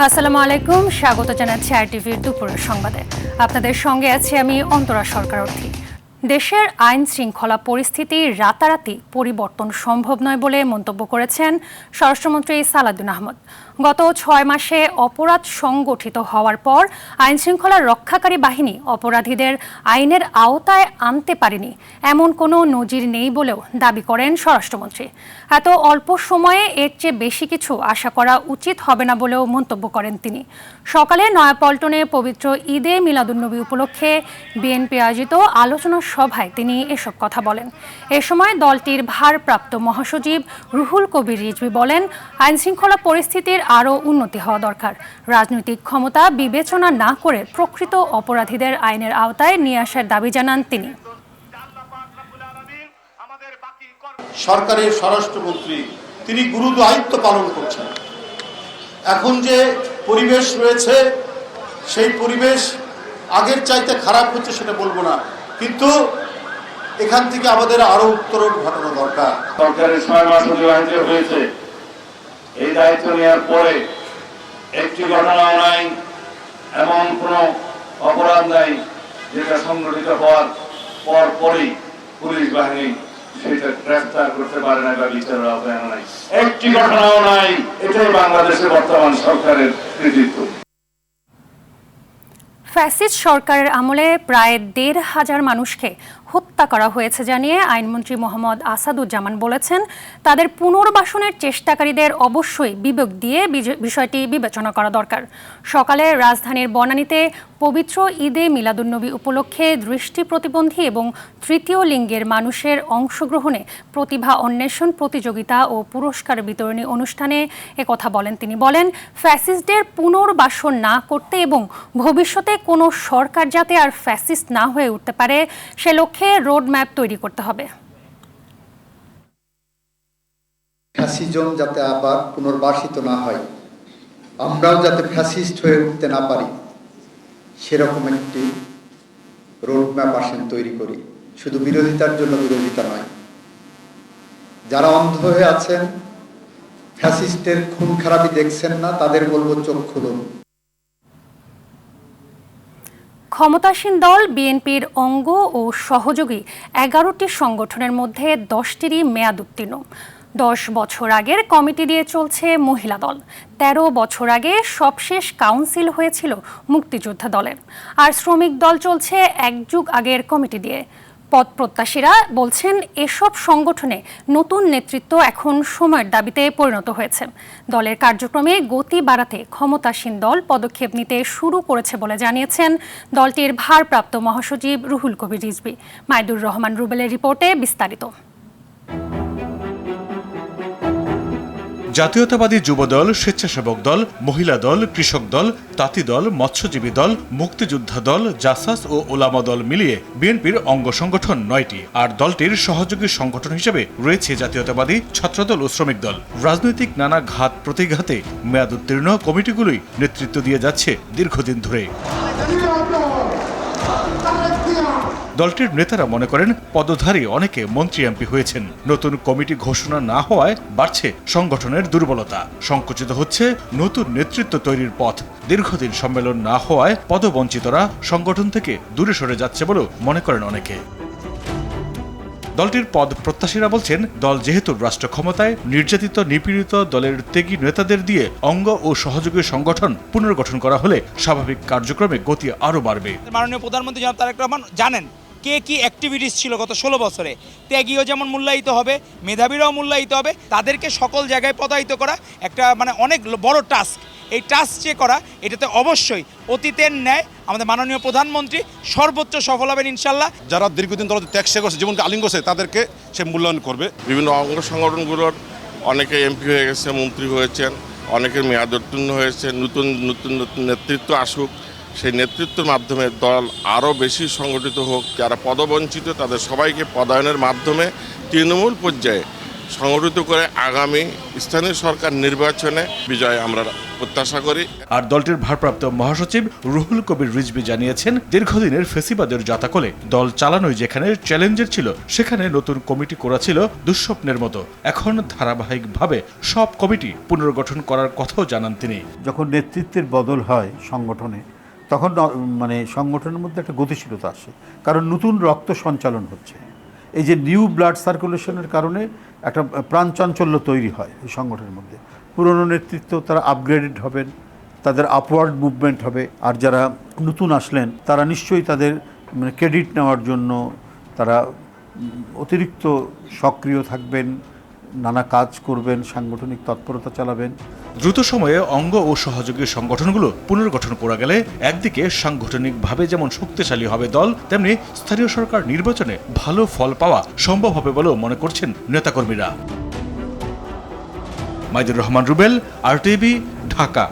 আসসালামু আলাইকুম, স্বাগত জানাচ্ছি আরটিভির দুপুরের সংবাদে। আপনাদের সঙ্গে আছি আমি অন্তরা সরকার অর্থী। দেশের আইন শৃঙ্খলা পরিস্থিতি রাতারাতি পরিবর্তন সম্ভব নয় বলে মন্তব্য করেছেন স্বরাষ্ট্রমন্ত্রী সালাউদ্দিন আহমেদ। গত 6 মাসে অপরাধ সংগঠিত হওয়ার পর আইন শৃঙ্খলা রক্ষাকারী বাহিনী অপরাধীদের আইনের আওতায় আনতে পারেনি, এমন কোনো নজির নেই বলেও দাবি করেন স্বরাষ্ট্রমন্ত্রী। এত অল্প সময়ে এর চেয়ে বেশি কিছু আশা করা উচিত হবে না বলেও মন্তব্য করেন তিনি। সকালে নয়াপল্টনে পবিত্র ঈদে মিলাদুন্নবী উপলক্ষে বিএনপি আয়োজিত আলোচনা সভায় তিনি এসব কথা বলেন। এ সময় দলটির ভারপ্রাপ্ত মহাসচিব রুহুল কবির রিজভী বলেন, আইনশৃঙ্খলা পরিস্থিতির আরও উন্নতি হওয়া দরকার। রাজনৈতিক ক্ষমতা বিবেচনা না করে প্রকৃত অপরাধীদের আইনের আওতায় নিয়ে আসার দাবি জানান তিনি। সরকারের স্বরাষ্ট্রমন্ত্রী তিনি গুরু দায়িত্ব পালন করছেন। এখন যে পরিবেশ রয়েছে সেই পরিবেশ আগের চাইতে খারাপ হচ্ছে সেটা বলবো না, কিন্তু এখান থেকে আমাদের আরো উত্তরণ ঘটানো দরকার। সরকারের 6 মাস অতিবাহিত হয়েছে। এই দায়িত্ব নেওয়ার পরে একটি ঘটনাও নাই, এমন কোনো অপরাধ নাই যেটা সংঘটিত হওয়ার পরই পুলিশ বাহিনী সেটা গ্রেফতার করতে পারে না বা বিচারের আওতায় আনা নাই। একটি ঘটনাও নাই। এটাই বাংলাদেশের বর্তমান সরকারের কৃতিত্ব। ফ্যাসিস্ট সরকারের আমলে প্রায় 1,500 মানুষকে হত্যা করা হয়েছে জানিয়ে আইনমন্ত্রী মোহাম্মদ আসাদুজ্জামান বলেছেন, তাদের পুনর্বাসনের চেষ্টাকারীদের অবশ্যই বিবেক দিয়ে বিষয়টি বিবেচনা করা দরকার। সকালে রাজধানীর বনানীতে পবিত্র ঈদে মিলাদুন্নবী উপলক্ষে দৃষ্টি প্রতিবন্ধী এবং তৃতীয় লিঙ্গের মানুষের অংশগ্রহণে প্রতিভা অন্বেষণ প্রতিযোগিতা ও পুরস্কার বিতরণী অনুষ্ঠানে একথা বলেন তিনি। বলেন, ফ্যাসিস্টদের পুনর্বাসন না করতে এবং ভবিষ্যতে কোনো সরকার যাতে আর ফ্যাসিস্ট না হয়ে উঠতে পারে সে লক্ষ্যে রোড ম্যাপ তৈরি করতে হবে। ফ্যাসিজম যাতে আবার পুনর্বাসিত না হয়, আমরাও যাতে ফ্যাসিস্ট হয়ে উঠতে না পারি, সেরকম একটি রোড ম্যাপ আসেন তৈরি করি। শুধু বিরোধিতার জন্য বিরোধিতা নয়, যারা অন্ধ হয়ে আছেন, ফ্যাসিস্টের খুন খারাপি দেখছেন না, তাদের বলবো চোখ খুলুন। ক্ষমতাসীন দল বিএনপির অঙ্গ ও সহযোগী 11টি সংগঠনের মধ্যে 10টিরই মেয়াদ উত্তীর্ণ। 10 বছর আগের কমিটি দিয়ে চলছে মহিলা দল। 13 বছর আগে সবশেষ কাউন্সিল হয়েছিল মুক্তিযোদ্ধা দলের। আর শ্রমিক দল চলছে 1 যুগ আগের কমিটি দিয়ে। পদ প্রত্যাশীরা বলছেন, এসব সংগঠনে নতুন নেতৃত্ব এখন সময়ের দাবিতে পরিণত হয়েছে। দলের কার্যক্রমে গতি বাড়াতে ক্ষমতাসীন দল পদক্ষেপ নিতে শুরু করেছে বলে জানিয়েছেন দলটির ভারপ্রাপ্ত মহাসচিব রুহুল কবির রিজভী। মাইদুর রহমান রুবেলের রিপোর্টে বিস্তারিত। জাতীয়তাবাদী যুবদল, স্বেচ্ছাসেবক দল, মহিলা দল, কৃষক দল, তাঁতি দল, মৎস্যজীবী দল, মুক্তিযোদ্ধা দল, জাসাস ও ওলামা দল মিলিয়ে বিএনপির অঙ্গ সংগঠন 9টি। আর দলটির সহযোগী সংগঠন হিসেবে রয়েছে জাতীয়তাবাদী ছাত্রদল ও শ্রমিক দল। রাজনৈতিক নানা ঘাত প্রতিঘাতে মেয়াদ উত্তীর্ণ কমিটিগুলোই নেতৃত্ব দিয়ে যাচ্ছে দীর্ঘদিন ধরে। দলটির নেতারা মনে করেন, পদধারী অনেকে মন্ত্রী এমপি হয়েছেন। নতুন কমিটি ঘোষণা না হওয়ায় বাড়ছে সংগঠনের দুর্বলতা, সংকুচিত হচ্ছে নতুন নেতৃত্ব তৈরির পথ। দীর্ঘদিন সম্মেলন না হওয়ায় পদবঞ্চিতরা সংগঠন থেকে দূরে সরে যাচ্ছে বলেও মনে করেন অনেকে। দলটির পদ প্রত্যাশীরা বলছেন, দল যেহেতু রাষ্ট্র ক্ষমতায়, নির্যাতিত নিপীড়িত দলের ত্যাগী নেতাদের দিয়ে অঙ্গ ও সহযোগী সংগঠন পুনর্গঠন করা হলে স্বাভাবিক কার্যক্রমে গতি আরও বাড়বে। মাননীয় প্রধানমন্ত্রী জনাব তারেক রহমান জানেন কে কি অ্যাক্টিভিটিস ছিল গত 16 বছরে। ত্যাগীও যেমন মূল্যায়িত হবে, মেধাবীরাও মূল্যায়িত হবে। তাদেরকে সকল জায়গায় পদায়িত করা একটা অনেক বড় টাস্ক। এই টাস্ক যে করা, এটাতে অবশ্যই অতীতের ন্যায় আমাদের মাননীয় প্রধানমন্ত্রী সর্বোচ্চ সফল হবেন ইনশাল্লাহ। যারা দীর্ঘদিন ধরে ত্যাগ করছে, জীবনকে আলিঙ্গ করছে, তাদেরকে সে মূল্যায়ন করবে। বিভিন্ন অঙ্গ সংগঠনগুলোর অনেকে এমপি হয়ে গেছে, মন্ত্রী হয়েছেন, অনেকের মেয়াদ উত্তীর্ণ হয়েছে। নতুন নতুন নতুন নেতৃত্ব আসুক, সেই নেতৃত্বের মাধ্যমে দল আরও বেশি সংগঠিত হোক। যারা পদবঞ্চিত তাদের সবাইকে পদায়নের মাধ্যমে তৃণমূল পর্যায়ে সংগঠিত করে আগামী স্থানীয় সরকার নির্বাচনে বিজয় আমরা প্রত্যাশা করি। আর দলটির ভারপ্রাপ্ত মহাসচিব রুহুল কবির রিজভী জানিয়েছেন, দীর্ঘদিনের ফেসিবাদের জাতাকলে দল চালানোই যেখানে চ্যালেঞ্জের ছিল, সেখানে নতুন কমিটি করা ছিল দুঃস্বপ্নের মতো। এখন ধারাবাহিকভাবে সব কমিটি পুনর্গঠন করার কথাও জানান তিনি। যখন নেতৃত্বের বদল হয় সংগঠনে, তখন মানে সংগঠনের মধ্যে একটা গতিশীলতা আসে, কারণ নতুন রক্ত সঞ্চালন হচ্ছে। এই যে নিউ ব্লাড সার্কুলেশনের কারণে একটা প্রাণচাঞ্চল্য তৈরি হয় এই সংগঠনের মধ্যে। পুরনো নেতৃত্ব তারা আপগ্রেডেড হবেন, তাদের আপওয়ার্ড মুভমেন্ট হবে, আর যারা নতুন আসলেন তারা নিশ্চয়ই তাদের মানে ক্রেডিট নেওয়ার জন্য তারা অতিরিক্ত সক্রিয় থাকবেন, নানা কাজ করবেন, সাংগঠনিক তৎপরতা চালাবেন। দ্রুত সময়ে অঙ্গ ও সহযোগী সংগঠনগুলো পুনর্গঠন করা গেলে একদিকে সাংগঠনিকভাবে যেমন শক্তিশালী হবে দল, তেমনি স্থানীয় সরকার নির্বাচনে ভালো ফল পাওয়া সম্ভব হবে বলেও মনে করছেন নেতাকর্মীরা। মাইদুর রহমান রুবেল, RTV, ঢাকা।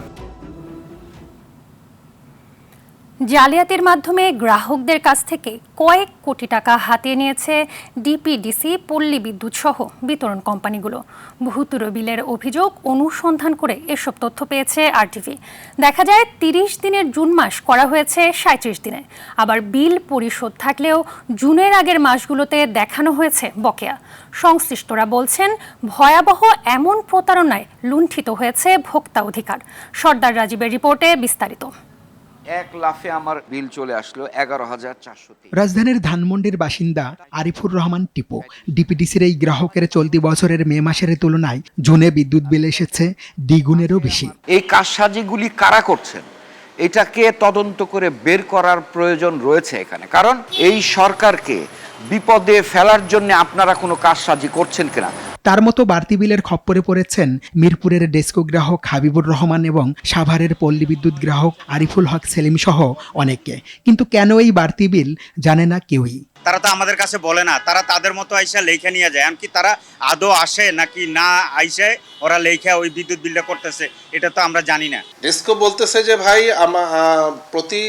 জালিয়াতির মাধ্যমে গ্রাহকদের কাছ থেকে কয়েক কোটি টাকা হাতিয়ে নিয়েছে ডিপিডিসি, পল্লী বিদ্যুৎ সহ বিতরণ কোম্পানিগুলো। ভুতুড়ে বিলের অভিযোগ অনুসন্ধান করে এসব তথ্য পেয়েছে RTV। দেখা যায় 30 দিনের জুন মাস করা হয়েছে 37 দিনে। আবার বিল পরিশোধ থাকলেও জুনের আগের মাসগুলোতে দেখানো হয়েছে বকেয়া। সংশ্লিষ্টরা বলছেন, ভয়াবহ এমন প্রতারণায় লুণ্ঠিত হয়েছে ভোক্তা অধিকার। সর্দার রাজীবের রিপোর্টে বিস্তারিত। এক লাফে আমার বিল চলে আসলো 11,403। রাজধানীর ধানমন্ডির বাসিন্দা আরিফুর রহমান টিপু ডিপিডিসির এই গ্রাহকের চলতি বছরের মে মাসের তুলনায় জুনে বিদ্যুৎ বিল এসেছে দ্বিগুণেরও বেশি। এই কারসাজিগুলি কারা করছেন, এটাকে তদন্ত করে বের করার প্রয়োজন রয়েছে এখানে। কারণ এই সরকারকে বিপদে ফেলার জন্য আপনারা কোনো কারসাজি করছেন কিনা। তার মতো বাড়তি বিলের খপ্পরে পড়েছেন মিরপুরের ডেস্কো গ্রাহক হাবিবুর রহমান এবং সাভারের পল্লী বিদ্যুৎ গ্রাহক আরিফুল হক সেলিম সহ অনেকে। কিন্তু কেন এই বাড়তি বিল জানে না কেউই। তারা তো আমাদের কাছে বলে না, তারা তাদের মতো আইসা লেখা নিয়ে যায়। এমনকি তারা আদৌ আসে নাকি না আইসে ওরা লেখা ওই বিদ্যুৎ বিলটা করতেছে, এটা তো আমরা জানি না। ডেস্কো বলতেছে যে ভাই প্রতি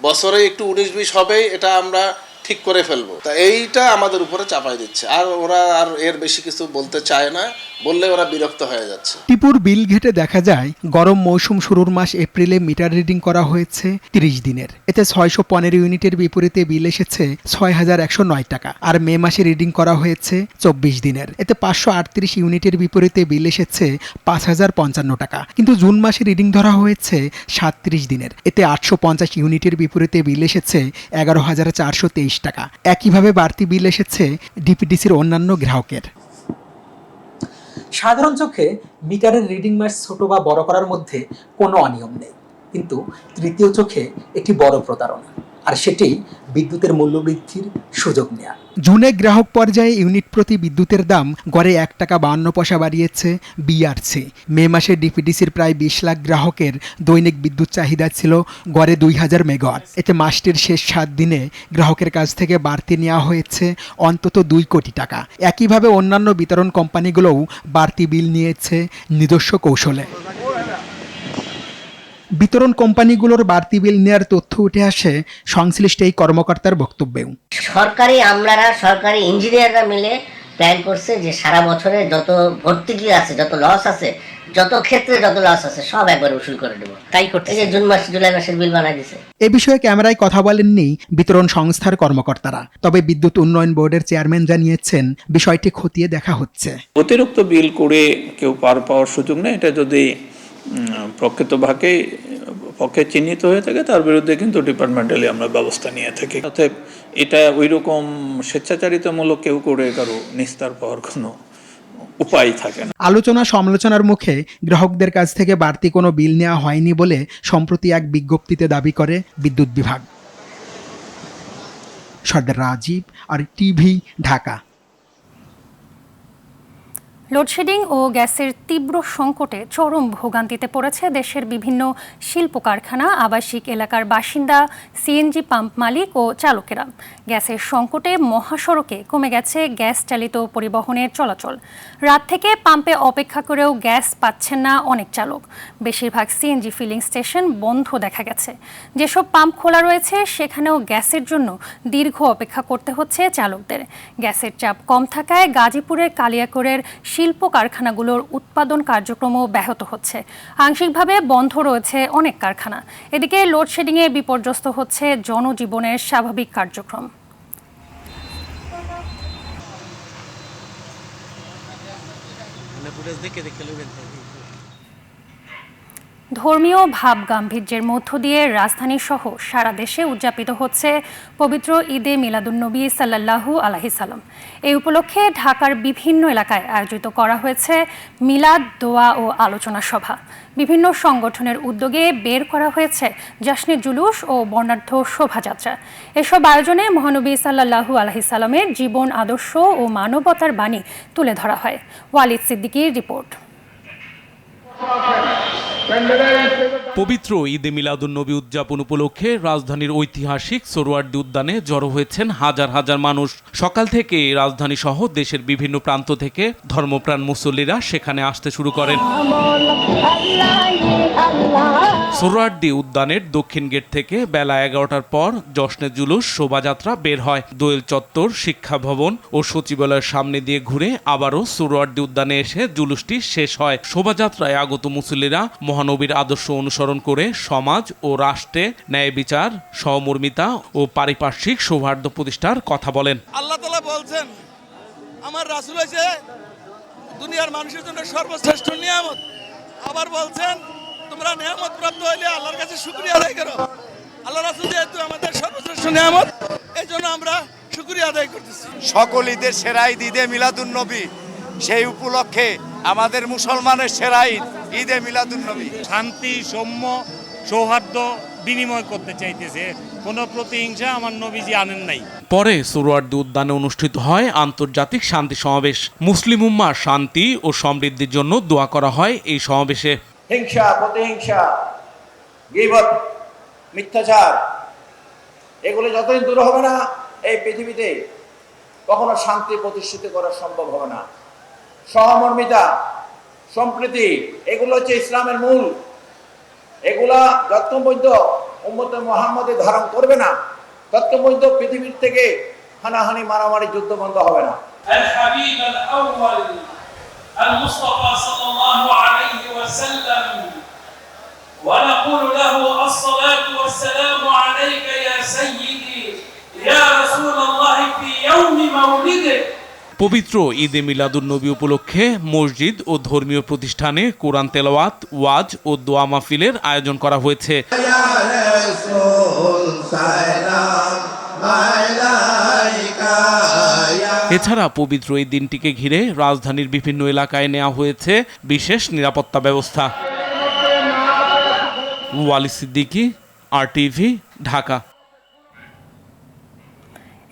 বছরে একটু 19-20 হবে, এটা আমরা ঠিক করে ফেলবো। তা এইটা আমাদের উপরে চাপাই দিচ্ছে, আর ওরা আর এর বেশি কিছু বলতে চায় না, বললে ওরা বিরক্ত হয়ে যাচ্ছে। টিপুর বিল ঘেটে দেখা যায় গরম মৌসুম শুরুর মাস এপ্রিলে মিটার রিডিং করা হয়েছে 30 দিনের। এতে 615 ইউনিটের বিপরীতে বিল এসেছে 6,109 টাকা। আর মে মাসে রিডিং করা হয়েছে 24 দিনের। এতে 538 ইউনিটের বিপরীতে বিল এসেছে 5,055 টাকা। কিন্তু জুন মাসে রিডিং ধরা হয়েছে 37 দিনের। এতে 850 ইউনিটের বিপরীতে বিল এসেছে 11,423 টাকা। একইভাবে বাড়তি বিল এসেছে ডিপিডিসির অন্যান্য গ্রাহকের। সাধারণ চোখে মিটারের রিডিং মাস ছোট বা বড় করার মধ্যে কোনো অনিয়ম নেই, কিন্তু তৃতীয় চোখে একটি বড় প্রতারণা, আর সেটি বিদ্যুতের মূল্য বৃদ্ধির সুযোগ নেওয়া। জুনে গ্রাহক পর্যায়ে ইউনিট প্রতি বিদ্যুতের দাম গড়ে 1 টাকা 52 পয়সা বাড়িয়েছে বিআরসি। মে মাসে ডিপিডিসির প্রায় 20 লাখ গ্রাহকের দৈনিক বিদ্যুৎ চাহিদা ছিল গড়ে 2000 মেগাওয়াট। এতে মাসটির শেষ 7 দিনে গ্রাহকের কাছ থেকে বাড়তি নেওয়া হয়েছে অন্তত 2 কোটি টাকা। একইভাবে অন্যান্য বিতরণ কোম্পানিগুলোও বাড়তি বিল নিয়েছে নিজস্ব কৌশলে। বিতরণ কোম্পানিগুলোর বাড়তি বিল নেওয়ার তথ্য উঠে আসে সংশ্লিষ্ট এই কর্মকর্তার বক্তব্যেও। সরকারি ইঞ্জিনিয়াররা মিলে প্ল্যান করছে যে সারা বছরে যত ভর্তুকি আছে, যত লস আছে, যত ক্ষেত্রে যত লস আছে সব একবার উসুল করে দেবো। তাই করতে এই যে জুন মাস জুলাই মাসের বিল বানাই দিছে। এ বিষয়ে ক্যামেরায় কথা বলেননি বিতরণ সংস্থার কর্মকর্তারা। তবে বিদ্যুৎ উন্নয়ন বোর্ডের চেয়ারম্যান জানিয়েছেন বিষয়টি খতিয়ে দেখা হচ্ছে। অতিরিক্ত বিল করে কেউ পার পাওয়ার সুযোগ নেই। এটা যদি প্রকৃতভাবে পক্ষে চিহ্নিত হয়ে থাকে তার বিরুদ্ধে কিন্তু ডিপার্টমেন্টালি আমরা ব্যবস্থা নিয়ে থাকি। অতএব এটা ওই রকম স্বেচ্ছাচারিতামূলক কেউ করে কারো নিস্তার পাওয়ার কোনো উপায় থাকে না। আলোচনা সমালোচনার মুখে গ্রাহকদের কাছ থেকে বাড়তি কোনো বিল নেওয়া হয়নি বলে সম্প্রতি এক বিজ্ঞপ্তিতে দাবি করে বিদ্যুৎ বিভাগ। সর্দার রাজীব, RTV, ঢাকা। লোডশেডিং ও গ্যাসের তীব্র সংকটে চরম ভোগান্তিতে পড়েছে দেশের বিভিন্ন শিল্প কারখানা, আবাসিক এলাকার বাসিন্দা, সিএনজি পাম্প মালিক ও চালকেরা। গ্যাসের সংকটে মহাসড়কে কমে গেছে গ্যাস চালিত পরিবহনের চলাচল। রাত থেকে পাম্পে অপেক্ষা করেও গ্যাস পাচ্ছেন না অনেক চালক। বেশিরভাগ সিএনজি ফিলিং স্টেশন বন্ধ দেখা গেছে। যেসব পাম্প খোলা রয়েছে সেখানেও গ্যাসের জন্য দীর্ঘ অপেক্ষা করতে হচ্ছে চালকদের। গ্যাসের চাপ কম থাকায় গাজীপুরের কালিয়াকৈরের শিল্প কারখানাগুলোর উৎপাদন কার্যক্রমও ব্যাহত হচ্ছে। আংশিকভাবে বন্ধ রয়েছে অনেক কারখানা। এদিকে লোডশেডিংয়ে বিপর্যস্ত হচ্ছে জনজীবনের স্বাভাবিক কার্যক্রম। ধর্মীয় ভাব গাম্ভীর্যের মধ্য দিয়ে রাজধানী সহ সারা দেশে উদযাপিত হচ্ছে পবিত্র ঈদে মিলাদুন্নবী সাল্লাল্লাহু আলাইহি সাল্লাম। এই উপলক্ষে ঢাকার বিভিন্ন এলাকায় আয়োজিত করা হয়েছে মিলাদ, দোয়া ও আলোচনা সভা। বিভিন্ন সংগঠনের উদ্যোগে বের করা হয়েছে জশ্নে জুলুস ও বর্ণাঢ্য শোভাযাত্রা। এসব আয়োজনে মহানবী সাল্লাল্লাহু আলাইহি সাল্লামের জীবন, আদর্শ ও মানবতার বাণী তুলে ধরা হয়। ওয়ালিদ সিদ্দিকীর রিপোর্ট। পবিত্র ঈদে মিলাদুন্নবী উদযাপন উপলক্ষে রাজধানীর ঐতিহাসিক সোহরাওয়ার্দী উদ্যানে জড়ো হয়েছেন হাজার হাজার মানুষ। সকাল থেকে রাজধানী সহ দেশের বিভিন্ন প্রান্ত থেকে ধর্মপ্রাণ মুসল্লিরা সেখানে আসতে শুরু করেন। সোহরাওয়ার্দী উদ্যানের দক্ষিণ গেট থেকে বেলা 11টার পর জশ্নে জুলুস শোভাযাত্রা বের হয়। দোয়েল চত্বর, শিক্ষা ভবন ও সচিবালয়ের সামনে দিয়ে ঘুরে আবারও সোহরাওয়ার্দী উদ্যানে এসে জুলুসটি শেষ হয়। শোভাযাত্রায় আগত মুসল্লিরা মহানবীর আদর্শ অনুসরণ করে সমাজ ও রাষ্ট্রে ন্যায় বিচার, সহমর্মিতা ও পারিপার্শ্বিক সৌহার্দ্য প্রতিষ্ঠার কথা বলেন। আল্লাহ তাআলা বলছেন, আমার রাসূল হয়েছে দুনিয়ার মানুষের জন্য সর্বশ্রেষ্ঠ নিয়ামত। আবার বলছেন, তোমরা নিয়ামত প্রাপ্ত হইলে আল্লাহর কাছে শুকরিয়া আদায় করো। আল্লাহ রাসূল যেহেতু আমাদের সর্বশ্রেষ্ঠ নিয়ামত, এই জন্য আমরা শুকরিয়া আদায় করতেছি। সকল ঈদের সেরা ঈদ ঈদে মিলাদুন্নবী, সেই উপলক্ষে আমাদের মুসলমানের সেরা ঈদ ঈদে মিলাদুন্নবী। শান্তি, সৌম্য, সৌহার্দ্য বিনিময় করতে চাইতেছে, কোনো প্রতিহিংসা আমার নবীজি আনেন নাই। পরে সোহরাওয়ার্দী উদ্যানে অনুষ্ঠিত হয় আন্তর্জাতিক শান্তি সমাবেশ। মুসলিম উম্মার শান্তি ও সমৃদ্ধির জন্য দোয়া করা হয় এই সমাবেশে। হিংসা, প্রতিহিংসা, গীবত, মিথ্যাচার এগুলো যতদিন দূর হবে না, এই পৃথিবীতে কখনো শান্তি প্রতিষ্ঠিত করা সম্ভব হবে না। সহমর্মিতা, সম্প্রীতি এগুলো হচ্ছে ইসলামের মূল। এগুলা যতক্ষণ পর্যন্ত উম্মতে মুহাম্মদে ধারণ করবে না, ততক্ষণ পর্যন্ত পৃথিবীর থেকে হানাহানি, মারামারি, যুদ্ধ বন্ধ হবে না। আল হাবিব আল আউয়াল আল মুস্তাফা সাল্লাল্লাহু আলাইহি ওয়াসাল্লাম ওয়া নাকুলু লাহু আসসালাতু ওয়াসসালামু আলাইকা ইয়া সাইয়্যিদি ইয়া রাসূলুল্লাহ ফি ইয়াউমি মাউলিদিক। পবিত্র ঈদে মিলাদুন্নবী উপলক্ষে মসজিদ ও ধর্মীয় প্রতিষ্ঠানে কোরআন তেলাওয়াত, ওয়াজ ও দোয়া মাহফিলের আয়োজন করা হয়েছে। এছাড়া পবিত্র এই দিনটিকে ঘিরে রাজধানীর বিভিন্ন এলাকায় নেওয়া হয়েছে বিশেষ নিরাপত্তা ব্যবস্থা। ওয়ালিদ সিদ্দিকী, RTV, ঢাকা।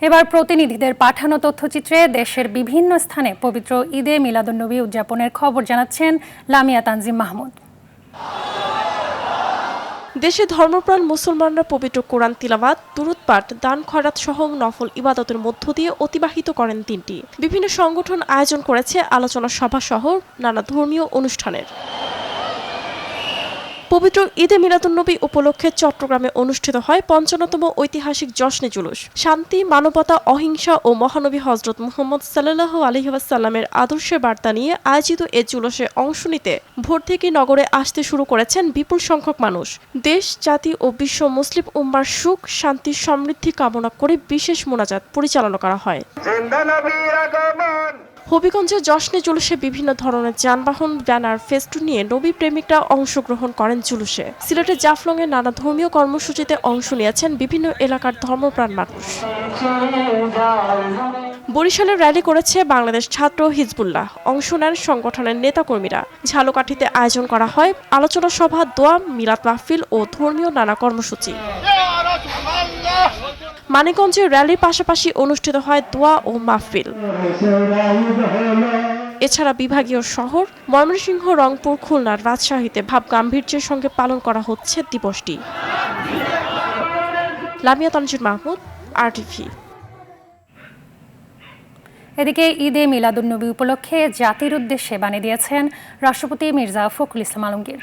এবার প্রতিনিধিদের পাঠানো তথ্যচিত্রে দেশের বিভিন্ন স্থানে পবিত্র ঈদে মিলাদুন্নবী উদযাপনের খবর জানাচ্ছেন লামিয়া তানজিম মাহমুদ। দেশে ধর্মপ্রাণ মুসলমানরা পবিত্র কোরআন তিলাওয়াত, দুরূদ পাঠ, দান খয়রাত সহ নফল ইবাদতের মধ্য দিয়ে অতিবাহিত করেন দিনটি। বিভিন্ন সংগঠন আয়োজন করেছে আলোচনা সভা সহ নানা ধর্মীয় অনুষ্ঠানের। পবিত্র ঈদে মিলাদুন্নবী উপলক্ষে চট্টগ্রামে অনুষ্ঠিত হয় ৫৫তম ঐতিহাসিক জশ্নে জুলুস। শান্তি, মানবতা, অহিংসা ও মহানবী হযরত মুহাম্মদ সাল্লাল্লাহু আলাইহি ওয়াসাল্লামের আদর্শের বার্তা নিয়ে আয়োজিত এ জুলুসে অংশ নিতে ভোর থেকে নগরে আসতে শুরু করেছেন বিপুল সংখ্যক মানুষ। দেশ, জাতি ও বিশ্ব মুসলিম উম্মার সুখ, শান্তি, সমৃদ্ধি কামনা করে বিশেষ মোনাজাত পরিচালনা করা হয়। হবিগঞ্জে জশ্নে জুলুসে বিভিন্ন ধরনের যানবাহন, ব্যানার, ফেস্টুন নিয়ে নবী প্রেমিকরা অংশগ্রহণ করেন জুলুসে। সিলেটের জাফলংয়ে নানা ধর্মীয় কর্মসূচিতে অংশ নিয়েছেন বিভিন্ন এলাকার ধর্মপ্রাণ মানুষ। বরিশালে র্যালি করেছে বাংলাদেশ ছাত্র হিজবুল্লাহ। অংশ নেন সংগঠনের নেতাকর্মীরা। ঝালকাঠিতে আয়োজন করা হয় আলোচনা সভা, দোয়া, মিলাদ মাহফিল ও ধর্মীয় নানা কর্মসূচি। মানিকগঞ্জে র্যালির পাশাপাশি অনুষ্ঠিত হয় দোয়া ও মাহফিল। এছাড়া বিভাগীয় শহর ময়মনসিংহ, রংপুর, খুলনার রাজশাহীতে ভাব গাম্ভীর্যের সঙ্গে পালন করা হচ্ছে দিবসটি। লামিয়া তানজির মাহমুদ, RTV। এদিকে ঈদে মিলাদুন্নবী উপলক্ষে জাতির উদ্দেশ্যে বাণী দিয়েছেন রাষ্ট্রপতি মির্জা ফখরুল ইসলাম আলমগীর।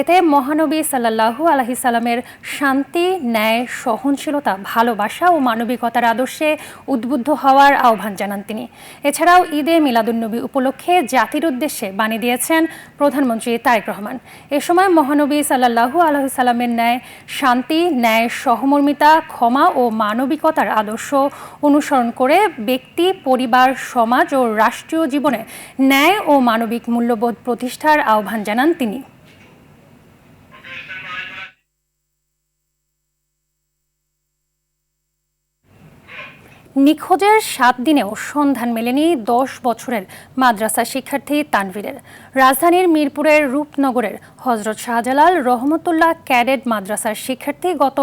এতে মহানবী সাল্লাল্লাহু আলাইহি সাল্লামের শান্তি, ন্যায়, সহনশীলতা, ভালোবাসা ও মানবিকতার আদর্শে উদ্বুদ্ধ হওয়ার আহ্বান জানান তিনি। এছাড়াও ঈদে মিলাদুন্নবী উপলক্ষে জাতির উদ্দেশ্যে বাণী দিয়েছেন প্রধানমন্ত্রী তারেক রহমান। এ সময় মহানবী সাল্লাল্লাহু আলাইহি সাল্লামের শান্তি, ন্যায়, সহমর্মিতা, ক্ষমা ও মানবিকতার আদর্শ অনুসরণ করে ব্যক্তি, পরিবার, সমাজ ও রাষ্ট্রীয় জীবনে ন্যায় ও মানবিক মূল্যবোধ প্রতিষ্ঠার আহ্বান জানান তিনি। নিখোঁজের 7 দিনেও সন্ধান মেলেনি 10 বছরের মাদ্রাসা শিক্ষার্থী তানভীরের। রাজধানীর মিরপুরের রূপনগরের হযরত শাহজালাল রহমতুল্লাহ ক্যাডেট মাদ্রাসার শিক্ষার্থী গত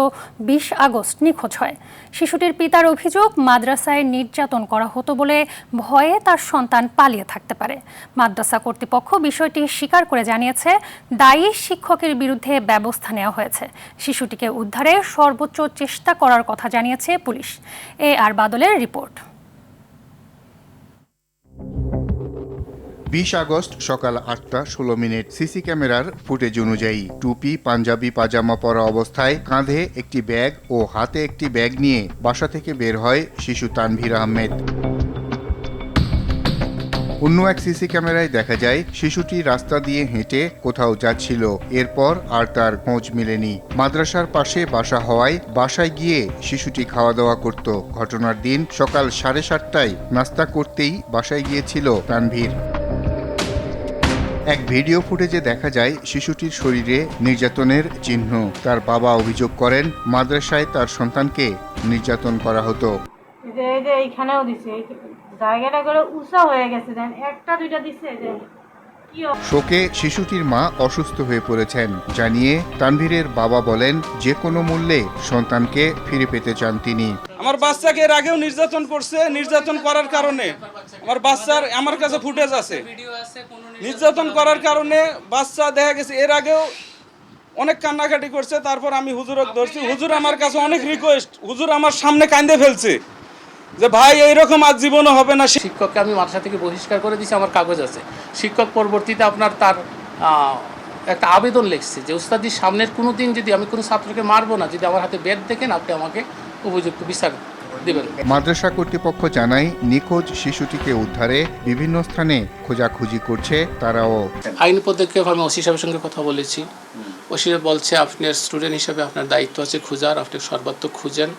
20 আগস্ট নিখোঁজ হয়। শিশুটির পিতার অভিযোগ, মাদ্রাসায় নির্যাতন করা হতো বলে ভয়ে তার সন্তান পালিয়ে থাকতে পারে। মাদ্রাসা কর্তৃপক্ষ বিষয়টি স্বীকার করে জানিয়েছে, দায়ী শিক্ষকের বিরুদ্ধে ব্যবস্থা নেওয়া হয়েছে। শিশুটিকে উদ্ধারে সর্বোচ্চ চেষ্টা করার কথা জানিয়েছে পুলিশ। আর বাদলের রিপোর্ট। 20 আগস্ট সকাল 8:16 সিসি ক্যামেরার ফুটেজ অনুযায়ী টুপি, পাঞ্জাবি, পাজামা পরা অবস্থায় কাঁধে একটি ব্যাগ ও হাতে একটি ব্যাগ নিয়ে বাসা থেকে বের হয় শিশু তানভীর আহমেদ। অন্য এক সিসি ক্যামেরায় দেখা যায় শিশুটি রাস্তা দিয়ে হেঁটে কোথাও যাচ্ছিল। এরপর আর তার খোঁজ মেলেনি। মাদ্রাসার পাশে বাসা হওয়ায় বাসায় গিয়ে শিশুটি খাওয়া দাওয়া করত। ঘটনার দিন সকাল 7:30টায় নাস্তা করতেই বাসায় গিয়েছিল তানভীর। এক ভিডিও ফুটেজে দেখা যায় শিশুটির শরীরে নির্যাতনের চিহ্ন। তার বাবা অভিযোগ করেন, মাদ্রাসায় তার সন্তানকে নির্যাতন করা হতো। এইখানেও দিছে, জায়গাটা করে উঁচা হয়ে গেছে, দেন একটা দুইটা দিছে। শোকে শিশুটির মা অসুস্থ হয়ে পড়েছেন জানিয়ে তানভীরের বাবা বলেন, যে কোনো মূল্যে সন্তানকে ফিরে পেতে চান তিনি। আমার বাচ্চাকে এর আগেও নির্যাতন করছে, নির্যাতন করার কারণে আমার বাচ্চার আমার কাছে ফুটেজ আছে। নির্যাতন করার কারণে বাচ্চা দেখা গেছে এর আগেও অনেক কান্নাকাটি করছে। তারপর আমি হুজুরক ধরছি, হুজুর আমার কাছে অনেক রিকোয়েস্ট, হুজুর আমার সামনে কান্দে ফেলছে যে ভাই এইরকম আজ জীবনও হবে না। শিক্ষককে আমি মাদ্রাসা থেকে বহিষ্কার করে দিয়েছি, আমার কাগজ আছে। শিক্ষক পরবর্তীতে আপনার তার একটা আবেদন লিখছে যে উস্তাদির সামনের কোনো দিন যদি আমি কোনো ছাত্রকে মারবো না, যদি আমার হাতে বেদ দেখেন আপনি আমাকে উপযুক্ত বিচার দেবেন। মাদ্রাসা কর্তৃপক্ষ জানায়, নিখোঁজ শিশুটিকে উদ্ধারে বিভিন্ন স্থানে খোঁজাখুঁজি করছে তারাও। আইনি পদক্ষেপ আমি ওসি সাহেবের সঙ্গে কথা বলেছি। ওসি বলছে আপনার স্টুডেন্ট হিসেবে আপনার দায়িত্ব আছে খোঁজার, আপনি সর্বাত্মক খুঁজেন।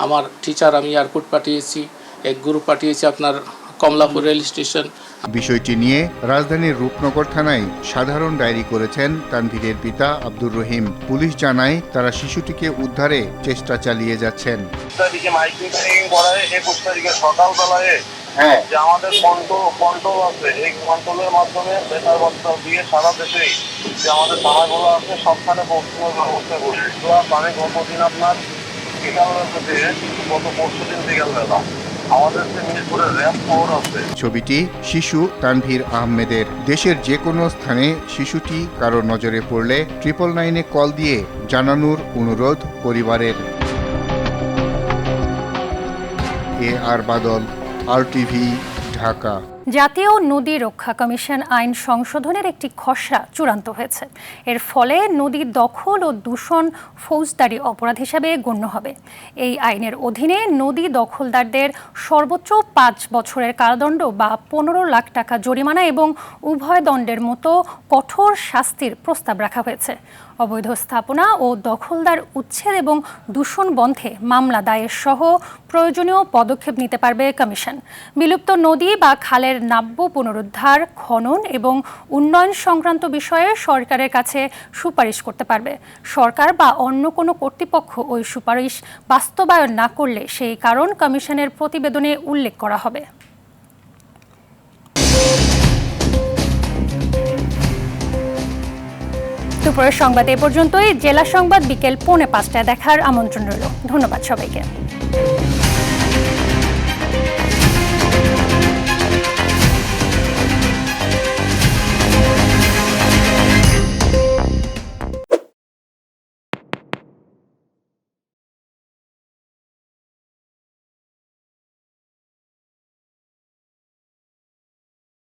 আমার টিচার আমি এয়ারপোর্ট পাঠিয়েছি, এক গ্রুপ পাঠিয়েছি আপনার কমলাপুর রেল স্টেশন। বিষয়টি নিয়ে রাজধানীর রূপনগর থানায় সাধারণ ডায়েরি করেছেন তানভীরের পিতা আব্দুর রহিম। পুলিশ জানায়, তারা শিশুটিকে উদ্ধারে চেষ্টা চালিয়ে যাচ্ছেন। সকালবেলায় যে আমাদের কন্ট্রোল আছে, এই কন্ট্রোলের মাধ্যমে বেতার বার্তা দিয়ে সারা দেশে যে আমাদের থানাগুলো আছে সবখানে পৌঁছানোর ব্যবস্থা করছি। আমি গতদিন আপনার বিকালবেলাতে গত পরশুদিন বিকালবেলা আমাদের যে মিরপুরের র্যাব ফোর আছে। ছবিটি শিশু তানভীর আহমেদের। দেশের যে কোনো স্থানে শিশুটি কারো নজরে পড়লে 999-এ কল দিয়ে জানানোর অনুরোধ পরিবারের। আর বাদল, RTV, ঢাকা। জাতীয় নদী রক্ষা কমিশন আইন সংশোধনের একটি খসড়া চূড়ান্ত হয়েছে। এর ফলে নদী দখল ও দূষণ ফৌজদারি অপরাধ হিসাবে গণ্য হবে। এই আইনের অধীনে নদী দখলদারদের সর্বোচ্চ 5 বছরের কারাদণ্ড বা 15 লাখ টাকা জরিমানা এবং উভয় দণ্ডের মতো কঠোর শাস্তির প্রস্তাব রাখা হয়েছে। অবৈধ স্থাপনা ও দখলদার উচ্ছেদ এবং দূষণ বন্ধে মামলা দায়ের সহ প্রয়োজনীয় পদক্ষেপ নিতে পারবে কমিশন। বিলুপ্ত নদী বা খালের নাব্য পুনরুদ্ধার, খনন এবং উন্নয়ন সংক্রান্ত বিষয়ে সরকারের কাছে সুপারিশ করতে পারবে। সরকার বা অন্য কোনো কর্তৃপক্ষ ওই সুপারিশ বাস্তবায়ন না করলে সেই কারণ কমিশনের প্রতিবেদনে উল্লেখ করা হবে। দুপুরের সংবাদ এ পর্যন্তই। জেলা সংবাদ বিকেল 4:45 দেখার আমন্ত্রণ রইল। ধন্যবাদ সবাইকে।